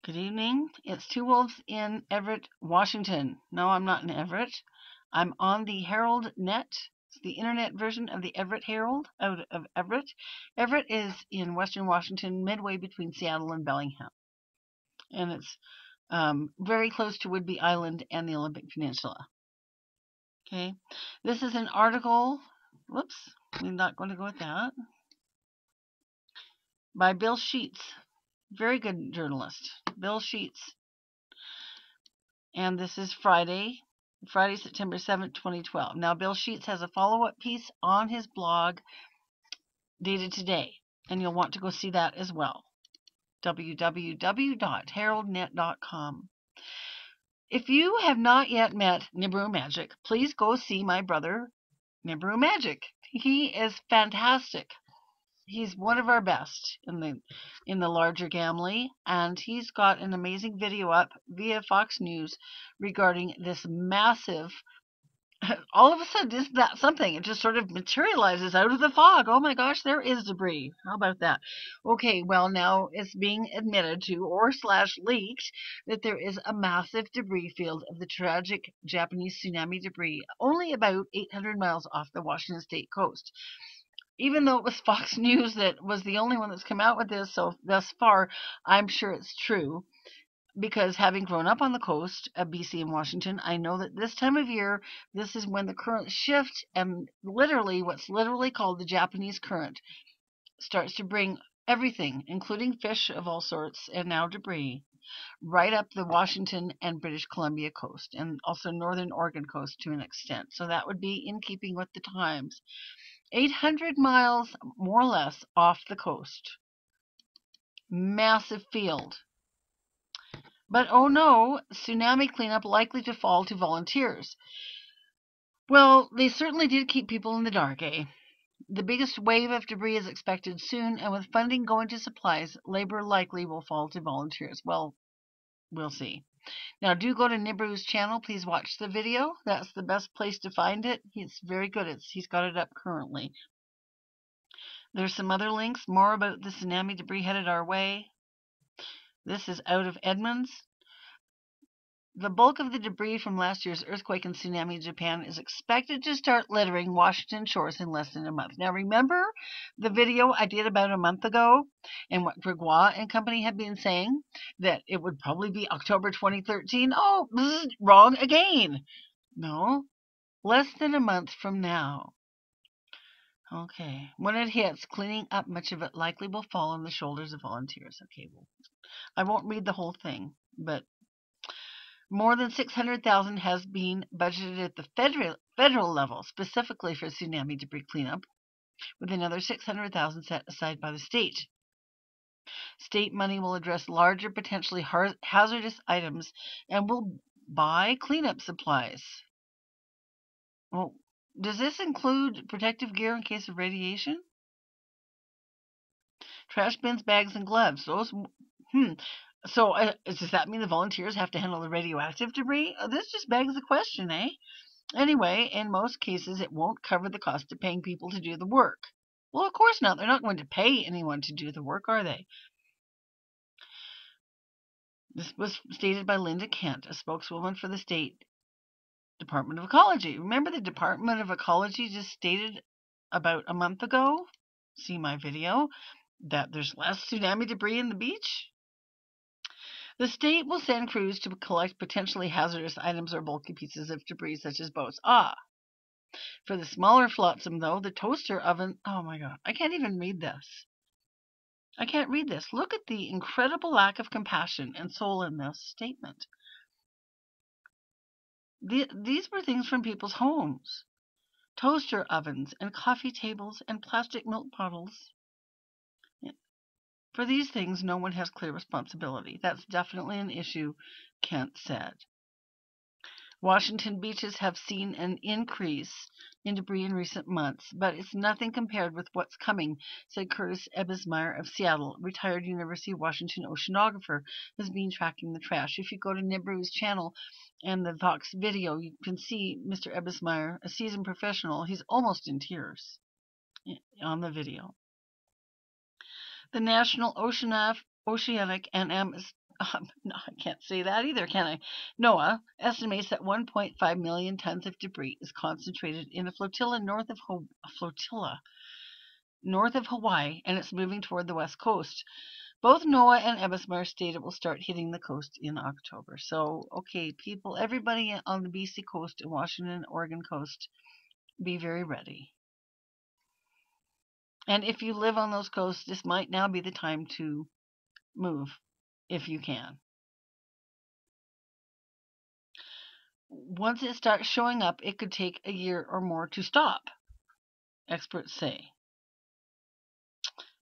Good evening. It's Two Wolves in Everett, Washington. No, I'm not in Everett. I'm on the Herald Net. It's the internet version of the Everett Herald out of Everett. Everett is in western Washington, midway between Seattle and Bellingham. And it's very close to Whidbey Island and the Olympic Peninsula. Okay. This is an article. Whoops. We're not going to go with that. By Bill Sheets. Very good journalist. Bill Sheets. And this is Friday, September 7th, 2012. Now, Bill Sheets has a follow-up piece on his blog dated today, and you'll want to go see that as well. www.heraldnet.com. If you have not yet met NIBARU Magic, please go see my brother, NIBARU Magic. He is fantastic. He's one of our best in the larger family, and he's got an amazing video up via Fox News regarding this massive. All of a sudden, isn't that something? It just sort of materializes out of the fog. Oh my gosh, there is debris. How about that? Okay, well now it's being admitted to or / leaked that there is a massive debris field of the tragic Japanese tsunami debris, only about 800 miles off the Washington state coast. Even though it was Fox News that was the only one that's come out with this so thus far, I'm sure it's true. Because having grown up on the coast of BC and Washington, I know that this time of year, this is when the currents shift, and literally what's literally called the Japanese current starts to bring everything, including fish of all sorts and now debris, right up the Washington and British Columbia coast, and also northern Oregon coast to an extent. So that would be in keeping with the times. 800 miles, more or less, off the coast. Massive field. But oh no, tsunami cleanup likely to fall to volunteers. Well, they certainly did keep people in the dark, eh? The biggest wave of debris is expected soon, and with funding going to supplies, labor likely will fall to volunteers. Well, we'll see. Now, do go to NIBARU's channel. Please watch the video. That's the best place to find it. He's very good. He's got it up currently. There's some other links, more about the tsunami debris headed our way. This is out of Edmonds. The bulk of the debris from last year's earthquake and tsunami in Japan is expected to start littering Washington shores in less than a month. Now, remember the video I did about a month ago and what Gregoire and company had been saying, that it would probably be October 2013? Oh, wrong again. No, less than a month from now. Okay, when it hits, cleaning up much of it likely will fall on the shoulders of volunteers. Okay, well, I won't read the whole thing, but more than $600,000 has been budgeted at the federal level, specifically for tsunami debris cleanup, with another $600,000 set aside by the state. State money will address larger, potentially hazardous items and will buy cleanup supplies. Well, does this include protective gear in case of radiation? Trash bins, bags, and gloves. Those. So does that mean the volunteers have to handle the radioactive debris? This just begs the question, eh? Anyway, in most cases, it won't cover the cost of paying people to do the work. Well, of course not. They're not going to pay anyone to do the work, are they? This was stated by Linda Kent, a spokeswoman for the State Department of Ecology. Remember the Department of Ecology just stated about a month ago, see my video, that there's less tsunami debris in the beach? The state will send crews to collect potentially hazardous items or bulky pieces of debris such as boats. For the smaller flotsam, though, the toaster oven... Oh my God, I can't even read this. I can't read this. Look at the incredible lack of compassion and soul in this statement. These were things from people's homes. Toaster ovens and coffee tables and plastic milk bottles. For these things, no one has clear responsibility. That's definitely an issue, Kent said. Washington beaches have seen an increase in debris in recent months, but it's nothing compared with what's coming, said Curtis Ebbesmeyer of Seattle, retired University of Washington oceanographer, who's been tracking the trash. If you go to NIBARU's channel and the Vox video, you can see Mr. Ebbesmeyer, a seasoned professional. He's almost in tears on the video. The National Oceanic and No, I can't say that either, can I? NOAA estimates that 1.5 million tons of debris is concentrated in a flotilla north of Hawaii, and it's moving toward the west coast. Both NOAA and Ebismar state it will start hitting the coast in October. So, okay, people, everybody on the BC coast and Washington and Oregon coast, be very ready. And if you live on those coasts, this might now be the time to move if you can. Once it starts showing up, it could take a year or more to stop, experts say.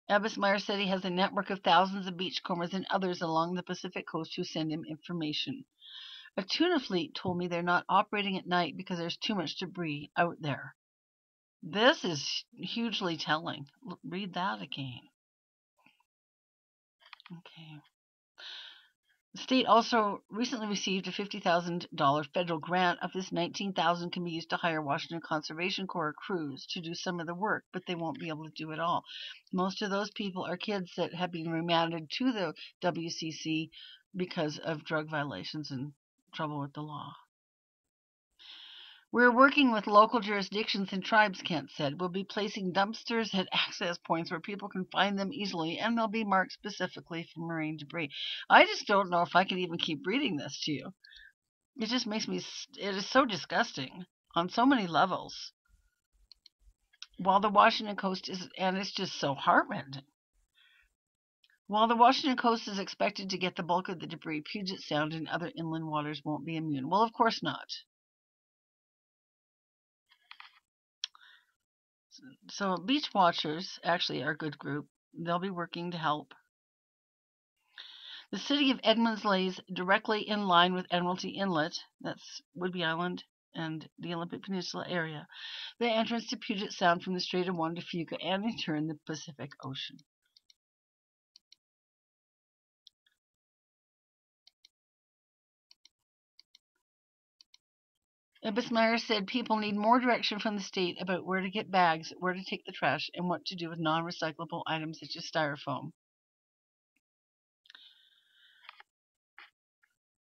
Ebismar said he has a network of thousands of beachcombers and others along the Pacific coast who send him information. A tuna fleet told me they're not operating at night because there's too much debris out there. This is hugely telling. Read that again. Okay. The state also recently received a $50,000 federal grant. Of this, $19,000 can be used to hire Washington Conservation Corps crews to do some of the work, but they won't be able to do it all. Most of those people are kids that have been remanded to the WCC because of drug violations and trouble with the law. We're working with local jurisdictions and tribes, Kent said. We'll be placing dumpsters at access points where people can find them easily, and they'll be marked specifically for marine debris. I just don't know if I can even keep reading this to you. It just makes me, it is so disgusting on so many levels. While the Washington coast is, and it's just so heartrending. While the Washington coast is expected to get the bulk of the debris, Puget Sound and other inland waters won't be immune. Well, of course not. So beach watchers actually are a good group. They'll be working to help. The city of Edmonds lays directly in line with Admiralty Inlet, that's Whidbey Island and the Olympic Peninsula area, the entrance to Puget Sound from the Strait of Juan de Fuca, and in turn the Pacific Ocean. Ebismar said people need more direction from the state about where to get bags, where to take the trash, and what to do with non-recyclable items such as styrofoam.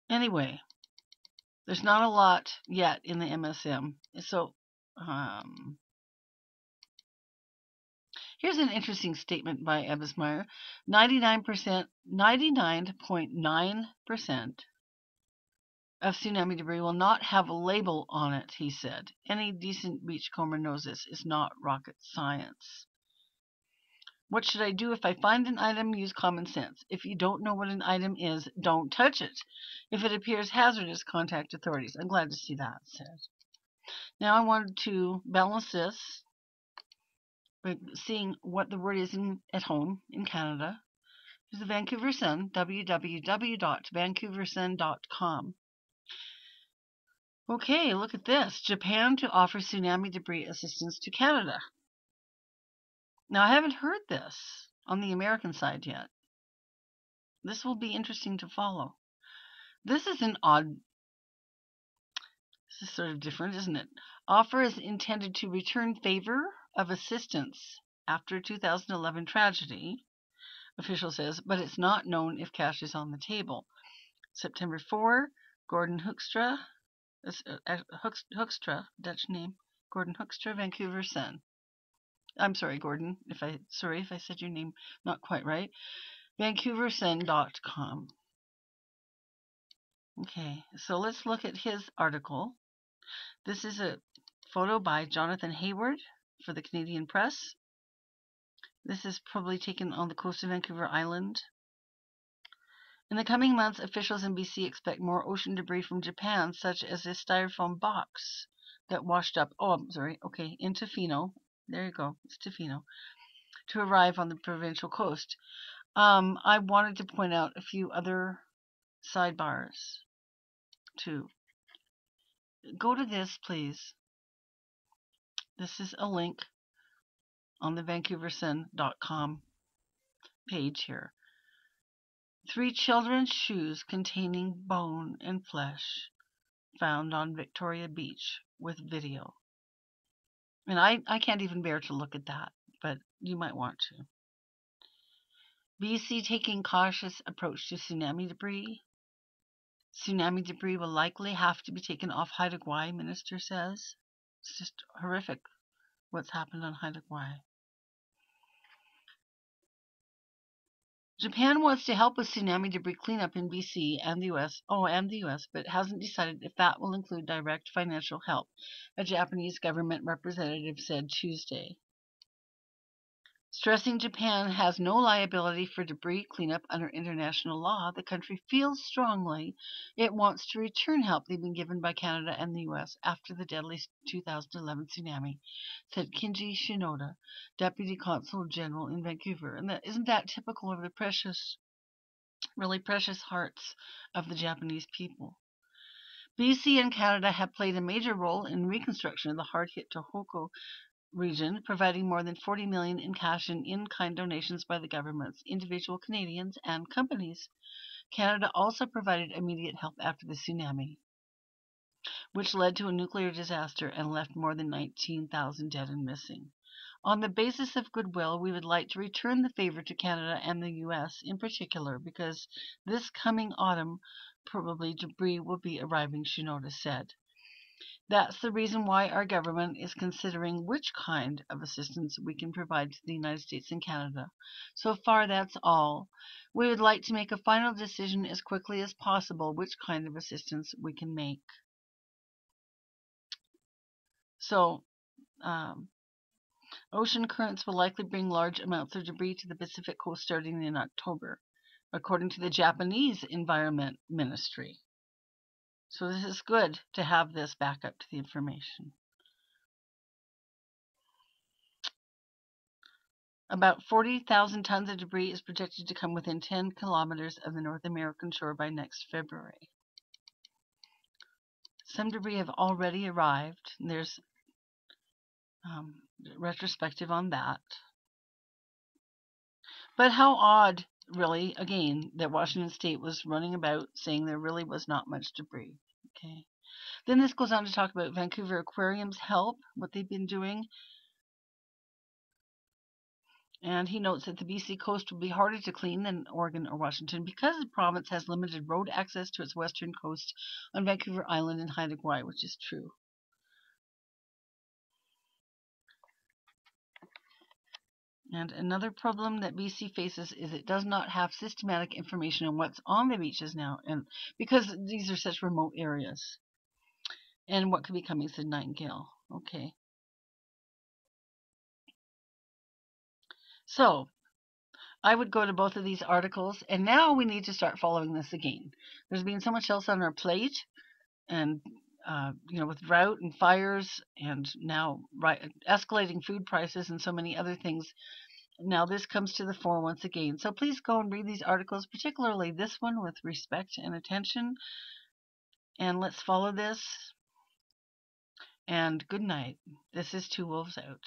Anyway, there's not a lot yet in the MSM. So here's an interesting statement by Ebismar. 99.9% of tsunami debris will not have a label on it, he said. Any decent beachcomber knows this is not rocket science. What should I do if I find an item? Use common sense. If you don't know what an item is, don't touch it. If it appears hazardous, contact authorities. I'm glad to see that said. Now I wanted to balance this by seeing what the word is at home in Canada. There's the Vancouver Sun, www.vancouversun.com. Okay, look at this. Japan to offer tsunami debris assistance to Canada. Now, I haven't heard this on the American side yet. This will be interesting to follow. This is an odd, this is sort of different, isn't it? Offer is intended to return favor of assistance after 2011 tragedy, official says, but it's not known if cash is on the table. September 4, Gordon Hoekstra, Dutch name, Gordon Hoekstra, Vancouver Sun. I'm sorry, Gordon, if I said your name not quite right. VancouverSun.com. Okay, so let's look at his article. This is a photo by Jonathan Hayward for the Canadian Press. This is probably taken on the coast of Vancouver Island. In the coming months, officials in BC expect more ocean debris from Japan, such as a styrofoam box that washed up, in Tofino. There you go, it's Tofino, to arrive on the provincial coast. I wanted to point out a few other sidebars too. Go to this, please. This is a link on the VancouverSun.com page here. 3 children's shoes containing bone and flesh found on Victoria Beach with video. And I can't even bear to look at that, but you might want to. BC taking cautious approach to tsunami debris. Tsunami debris will likely have to be taken off Haida Gwaii, minister says. It's just horrific what's happened on Haida Gwaii. Japan wants to help with tsunami debris cleanup in BC and the US, but hasn't decided if that will include direct financial help, a Japanese government representative said Tuesday. Stressing Japan has no liability for debris cleanup under international law, the country feels strongly it wants to return help they've been given by Canada and the US after the deadly 2011 tsunami, said Kinji Shinoda, Deputy Consul General in Vancouver. And isn't that typical of the precious, really precious hearts of the Japanese people? BC and Canada have played a major role in reconstruction of the hard-hit Tohoku region, providing more than $40 million in cash and in-kind donations by the governments, individual Canadians, and companies. Canada also provided immediate help after the tsunami, which led to a nuclear disaster and left more than 19,000 dead and missing. On the basis of goodwill, we would like to return the favor to Canada and the U.S. in particular, because this coming autumn, probably debris will be arriving, Shinoda said. That's the reason why our government is considering which kind of assistance we can provide to the United States and Canada. So far, that's all. We would like to make a final decision as quickly as possible which kind of assistance we can make. So, ocean currents will likely bring large amounts of debris to the Pacific coast starting in October, according to the Japanese Environment Ministry. So this is good to have this backup to the information. About 40,000 tons of debris is projected to come within 10 kilometers of the North American shore by next February. Some debris have already arrived. There's retrospective on that. But how odd, really, again, that Washington State was running about saying there really was not much debris. Okay. Then this goes on to talk about Vancouver Aquarium's help, what they've been doing. And he notes that the BC coast will be harder to clean than Oregon or Washington because the province has limited road access to its western coast on Vancouver Island and Haida Gwaii, which is true. And another problem that BC faces is it does not have systematic information on what's on the beaches now, and because these are such remote areas. And what could be coming, said Nightingale. Okay. So, I would go to both of these articles, and now we need to start following this again. There's been so much else on our plate, and with drought and fires, and now escalating food prices and so many other things. Now this comes to the fore once again. So please go and read these articles, particularly this one, with respect and attention. And let's follow this. And good night. This is Two Wolves Out.